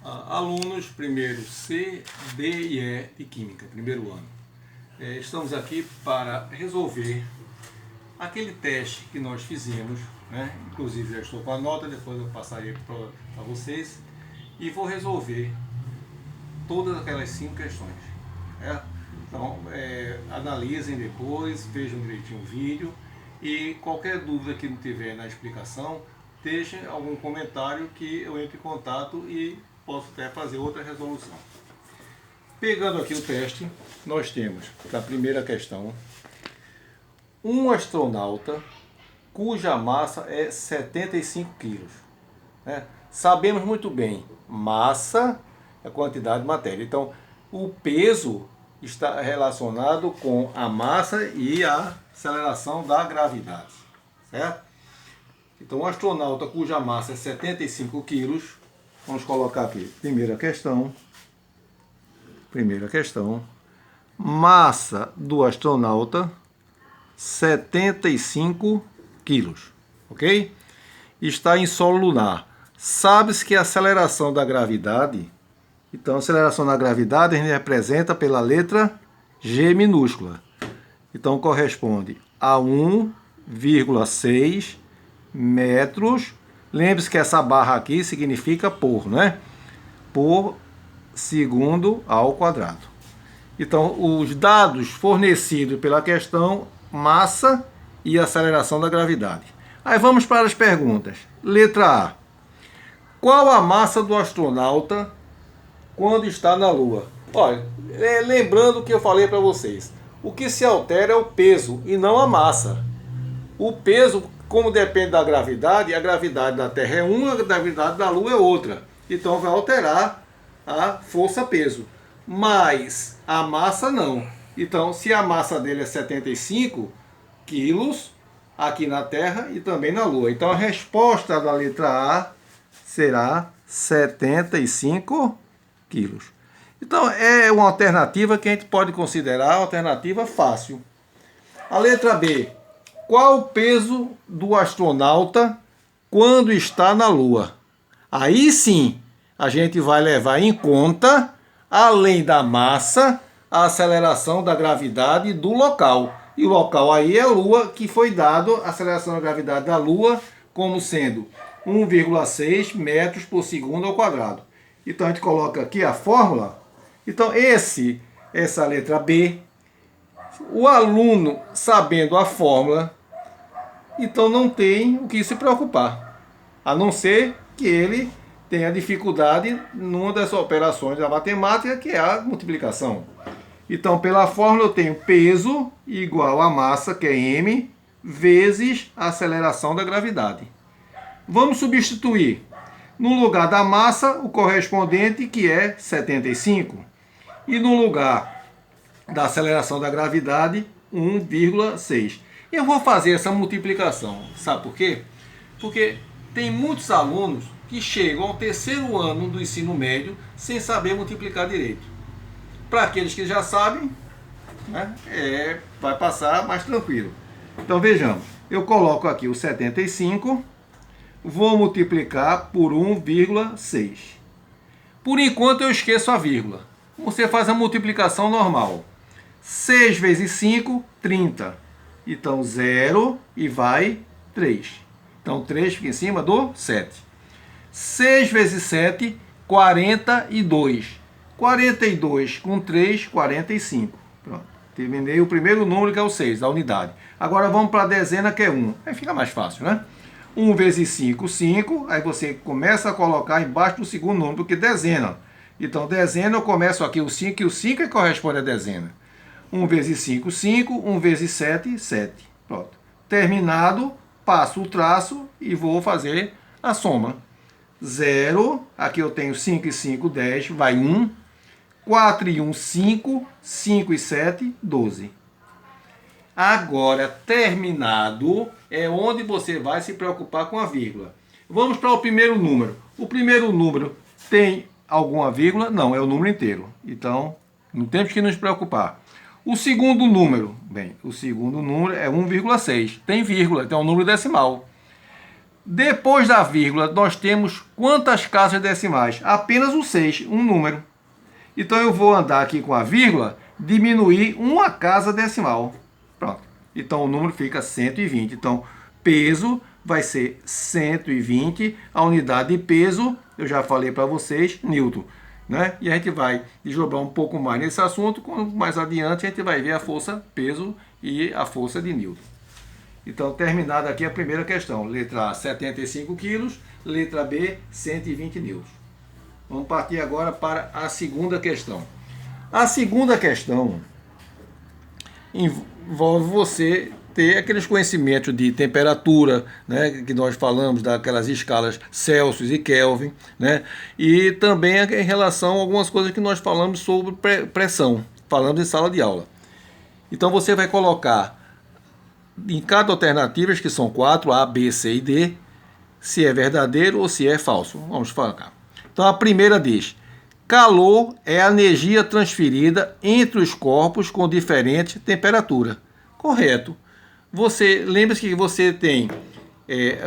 Alunos primeiro C, D e E de Química, primeiro ano. Estamos aqui para resolver aquele teste que nós fizemos, né? Inclusive já estou com a nota, depois eu passarei para vocês e vou resolver todas aquelas 5 questões. Então, analisem depois, vejam direitinho o vídeo e qualquer dúvida que não tiver na explicação, deixem algum comentário que eu entre em contato e posso até fazer outra resolução. Pegando aqui o teste, nós temos, na primeira questão, um astronauta cuja massa é 75 quilos. Sabemos muito bem, massa é a quantidade de matéria. Então, o peso está relacionado com a massa e a aceleração da gravidade, certo? Então, um astronauta cuja massa é 75 quilos, vamos colocar aqui, primeira questão, massa do astronauta, 75 quilos, ok? Está em solo lunar. Sabe-se que a aceleração da gravidade, então a aceleração da gravidade a gente representa pela letra G minúscula. Então corresponde a 1,6 metros. Lembre-se que essa barra aqui significa por, né? Por segundo ao quadrado. Então, os dados fornecidos pela questão, massa e aceleração da gravidade. Aí vamos para as perguntas. Letra A. Qual a massa do astronauta quando está na Lua? Olha, lembrando o que eu falei para vocês. O que se altera é o peso e não a massa. O peso, como depende da gravidade, a gravidade da Terra é uma, a gravidade da Lua é outra. Então vai alterar a força-peso. Mas a massa não. Então, se a massa dele é 75 quilos, aqui na Terra e também na Lua. Então a resposta da letra A será 75 quilos. Então é uma alternativa que a gente pode considerar uma alternativa fácil. A letra B. Qual o peso do astronauta quando está na Lua? Aí sim, a gente vai levar em conta, além da massa, a aceleração da gravidade do local. E o local aí é a Lua, que foi dado a aceleração da gravidade da Lua como sendo 1,6 metros por segundo ao quadrado. Então a gente coloca aqui a fórmula. Então essa letra B, o aluno sabendo a fórmula, então não tem o que se preocupar, a não ser que ele tenha dificuldade numa das operações da matemática, que é a multiplicação. Então, pela fórmula eu tenho peso igual a massa, que é m, vezes a aceleração da gravidade. Vamos substituir. No lugar da massa, o correspondente, que é 75. E no lugar da aceleração da gravidade, 1,6. Eu vou fazer essa multiplicação. Sabe por quê? Porque tem muitos alunos que chegam ao terceiro ano do ensino médio sem saber multiplicar direito. Para aqueles que já sabem, né, vai passar mais tranquilo. Então vejamos, eu coloco aqui o 75, vou multiplicar por 1,6. Por enquanto eu esqueço a vírgula. Você faz a multiplicação normal. 6 vezes 5, 30. Então 0 e vai 3. Então 3 fica em cima do 7. 6 vezes 7, 42. 42 com 3, 45. Pronto. Terminei o primeiro número, que é o 6, da unidade. Agora vamos para a dezena, que é 1. Aí fica mais fácil, né? 1 vezes 5, 5. Aí você começa a colocar embaixo do segundo número, porque dezena. Então, dezena, eu começo aqui o 5, e o 5 é que corresponde à dezena. 1 vezes 5, 5. 1 vezes 7, 7. Pronto. Terminado, passo o traço e vou fazer a soma. 0, aqui eu tenho 5 e 5, 10, vai 1. 4 e 1, 5. 5 e 7, 12. Agora, terminado, é onde você vai se preocupar com a vírgula. Vamos para o primeiro número. O primeiro número tem alguma vírgula? Não, é o número inteiro. Então, não temos que nos preocupar. O segundo número, bem, o segundo número é 1,6. Tem vírgula, então é um número decimal. Depois da vírgula, nós temos quantas casas decimais? Apenas o 6, um número. Então eu vou andar aqui com a vírgula, diminuir uma casa decimal. Pronto. Então o número fica 120. Então peso vai ser 120. A unidade de peso, eu já falei para vocês, Newton. Né? E a gente vai desdobrar um pouco mais nesse assunto, quando mais adiante a gente vai ver a força peso e a força de Newton. Então, terminada aqui a primeira questão. Letra A, 75 kg. Letra B, 120 newtons. Vamos partir agora para a segunda questão. A segunda questão envolve você ter aqueles conhecimentos de temperatura, né, que nós falamos daquelas escalas Celsius e Kelvin, né, e também em relação a algumas coisas que nós falamos sobre pressão, falando em sala de aula. Então você vai colocar em cada alternativa, que são 4, A, B, C e D, se é verdadeiro ou se é falso. Vamos falar. Então a primeira diz: calor é a energia transferida entre os corpos com diferente temperatura. Correto. Você lembra-se que você tem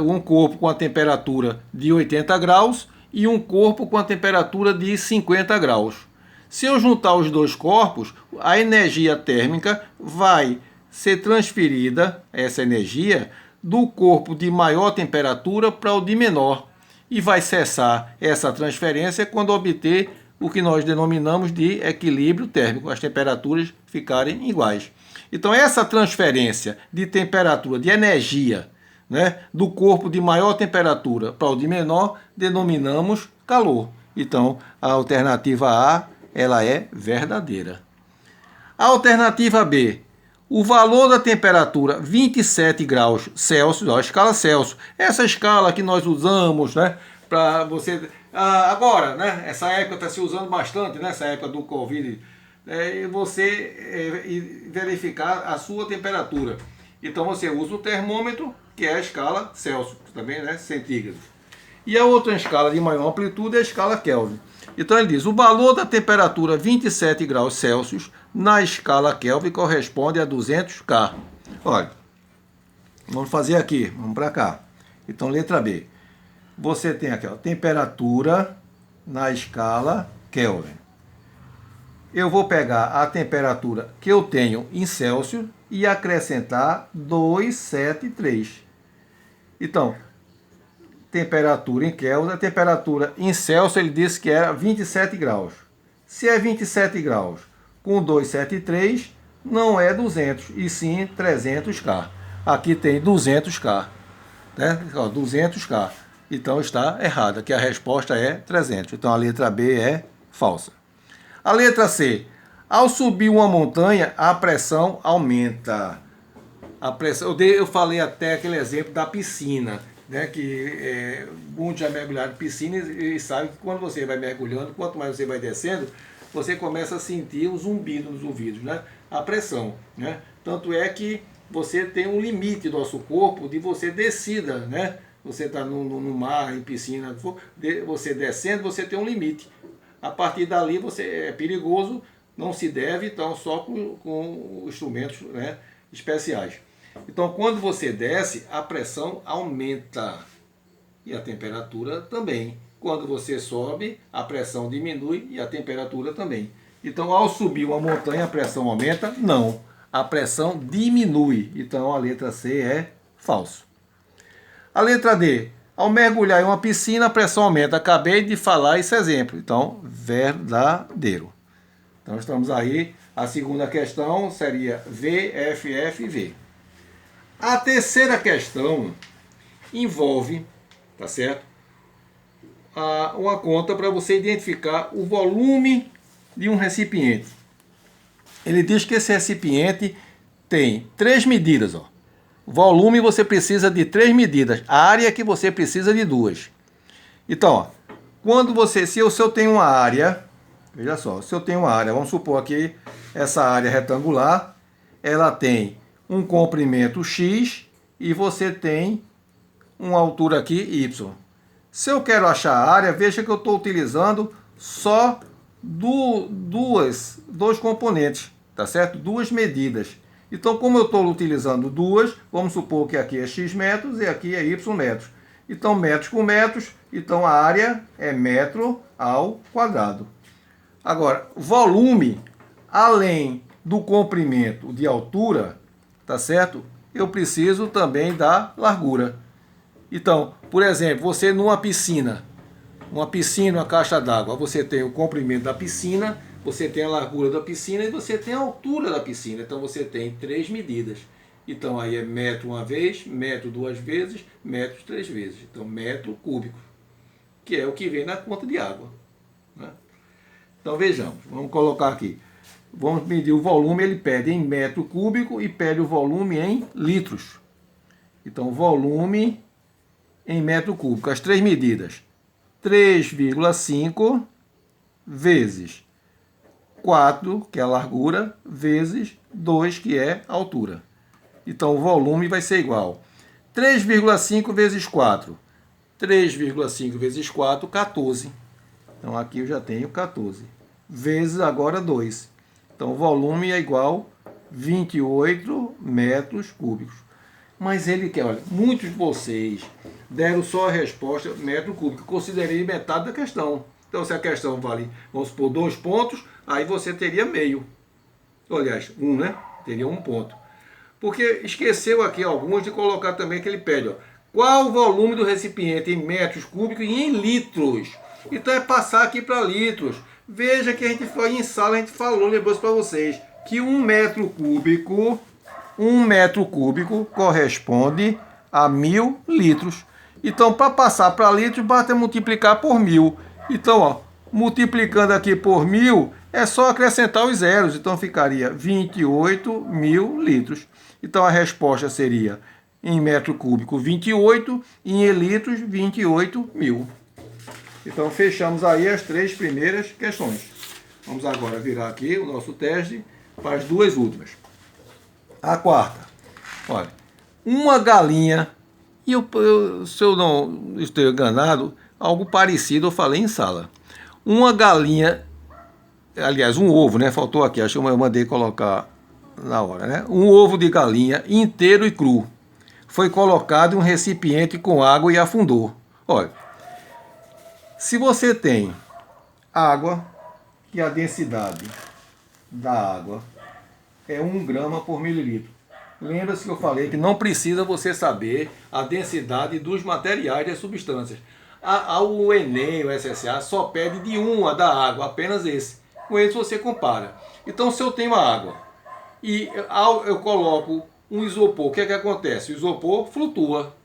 um corpo com a temperatura de 80 graus e um corpo com a temperatura de 50 graus. Se eu juntar os dois corpos, a energia térmica vai ser transferida, essa energia, do corpo de maior temperatura para o de menor. E vai cessar essa transferência quando obter o que nós denominamos de equilíbrio térmico, as temperaturas ficarem iguais. Então essa transferência de temperatura, de energia, né, do corpo de maior temperatura para o de menor, denominamos calor. Então a alternativa A, ela é verdadeira. A alternativa B: o valor da temperatura 27 graus Celsius, a escala Celsius, essa escala que nós usamos, né, para você... agora, né, essa época está se usando bastante, né, essa época do Covid, você verificar a sua temperatura. Então você usa o termômetro, que é a escala Celsius, também, né, centígrados. E a outra escala de maior amplitude é a escala Kelvin. Então ele diz: o valor da temperatura 27 graus Celsius na escala Kelvin corresponde a 200 K. Olha, vamos fazer aqui, vamos para cá. Então letra B. Você tem aqui, ó, temperatura na escala Kelvin. Eu vou pegar a temperatura que eu tenho em Celsius e acrescentar 273. Então, temperatura em Kelvin, a temperatura em Celsius ele disse que era 27 graus. Se é 27 graus com 273, não é 200, e sim 300K. Aqui tem 200K, né? 200K. Então está errada, que a resposta é 300. Então a letra B é falsa. A letra C: ao subir uma montanha, a pressão aumenta. A pressão, eu falei até aquele exemplo da piscina, né, que muitos já mergulharam em piscina e sabem que quando você vai mergulhando, quanto mais você vai descendo, você começa a sentir um zumbido nos ouvidos, né, a pressão, né? Tanto é que você tem um limite do nosso corpo de você descida, né? Você está no mar, em piscina, você descendo, você tem um limite. A partir dali você é perigoso, não se deve, então só com instrumentos, né, especiais. Então quando você desce, a pressão aumenta e a temperatura também. Quando você sobe, a pressão diminui e a temperatura também. Então ao subir uma montanha, a pressão aumenta? Não, a pressão diminui. Então a letra C é falso. A letra D: ao mergulhar em uma piscina, a pressão aumenta. Acabei de falar esse exemplo. Então, verdadeiro. Então, estamos aí. A segunda questão seria V, F, F e V. A terceira questão envolve, tá certo, uma conta para você identificar o volume de um recipiente. Ele diz que esse recipiente tem 3 medidas, ó. Volume você precisa de 3 medidas, a área que você precisa de 2. Então, ó, quando você, se eu tenho uma área, veja só, se eu tenho uma área, vamos supor aqui, essa área retangular, ela tem um comprimento X e você tem uma altura aqui Y. Se eu quero achar a área, veja que eu estou utilizando só dois componentes, tá certo? 2 medidas. Então, como eu estou utilizando duas, vamos supor que aqui é x metros e aqui é y metros. Então, metros com metros, então a área é metro ao quadrado. Agora, volume, além do comprimento de altura, tá certo? Eu preciso também da largura. Então, por exemplo, você numa piscina, uma caixa d'água, você tem o comprimento da piscina, você tem a largura da piscina e você tem a altura da piscina. Então você tem 3 medidas. Então aí é metro uma vez, metro duas vezes, metro três vezes. Então metro cúbico, que é o que vem na conta de água, né? Então vejamos, vamos colocar aqui. Vamos medir o volume, ele pede em metro cúbico e pede o volume em litros. Então volume em metro cúbico, as três medidas. 3,5 vezes 4, que é a largura, vezes 2, que é a altura. Então, o volume vai ser igual. 3,5 vezes 4. 3,5 vezes 4, 14. Então, aqui eu já tenho 14. Vezes agora 2. Então, o volume é igual a 28 metros cúbicos. Mas ele quer, olha, muitos de vocês deram só a resposta metro cúbico. Considerei metade da questão. Então, se a questão vale, vamos supor, 2 pontos, aí você teria meio. Aliás, 1, né? Teria 1 ponto. Porque esqueceu aqui alguns de colocar também que ele pede, ó, qual o volume do recipiente em metros cúbicos e em litros. Então é passar aqui para litros. Veja que a gente foi em sala, a gente falou, lembrou isso para vocês, que 1 metro cúbico corresponde a 1000 litros. Então, para passar para litros, basta multiplicar por 1000. Então, ó, multiplicando aqui por 1000, é só acrescentar os zeros. Então, ficaria 28 mil litros. Então, a resposta seria, em metro cúbico, 28, e em litros, 28 mil. Então, fechamos aí as 3 primeiras questões. Vamos agora virar aqui o nosso teste para as 2 últimas. A quarta. Olha, uma galinha, e se eu não estou enganado, algo parecido eu falei em sala. Uma galinha, aliás, um ovo, né? Faltou aqui, acho que eu mandei colocar na hora, né? Um ovo de galinha inteiro e cru foi colocado em um recipiente com água e afundou. Olha, se você tem água, que a densidade da água é 1 grama por mililitro. Lembra-se que eu falei que não precisa você saber a densidade dos materiais das substâncias. O Enem, o SSA, só pede de uma da água, apenas esse. Com esse você compara. Então, se eu tenho a água e eu coloco um isopor, o que é que acontece? O isopor flutua.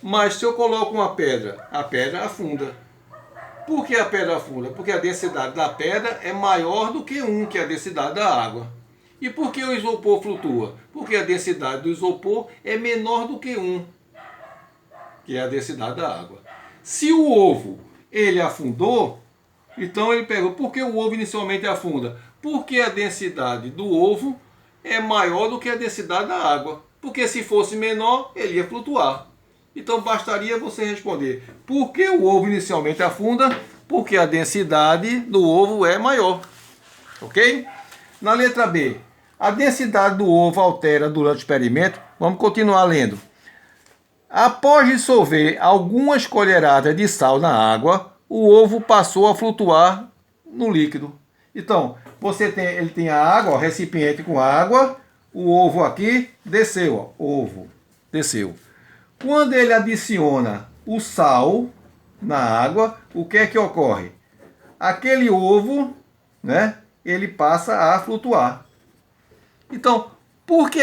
Mas se eu coloco uma pedra, a pedra afunda. Por que a pedra afunda? Porque a densidade da pedra é maior do que 1, que é a densidade da água. E por que o isopor flutua? Porque a densidade do isopor é menor do que 1, que é a densidade da água. Se o ovo ele afundou, então ele pegou. Por que o ovo inicialmente afunda? Porque a densidade do ovo é maior do que a densidade da água. Porque se fosse menor, ele ia flutuar. Então bastaria você responder: por que o ovo inicialmente afunda? Porque a densidade do ovo é maior. Ok? Na letra B, a densidade do ovo altera durante o experimento. Vamos continuar lendo. Após dissolver algumas colheradas de sal na água, o ovo passou a flutuar no líquido. Então, ele tem a água, o recipiente com água, o ovo aqui desceu, ó, ovo desceu. Quando ele adiciona o sal na água, o que é que ocorre? Aquele ovo, né, ele passa a flutuar. Então, por que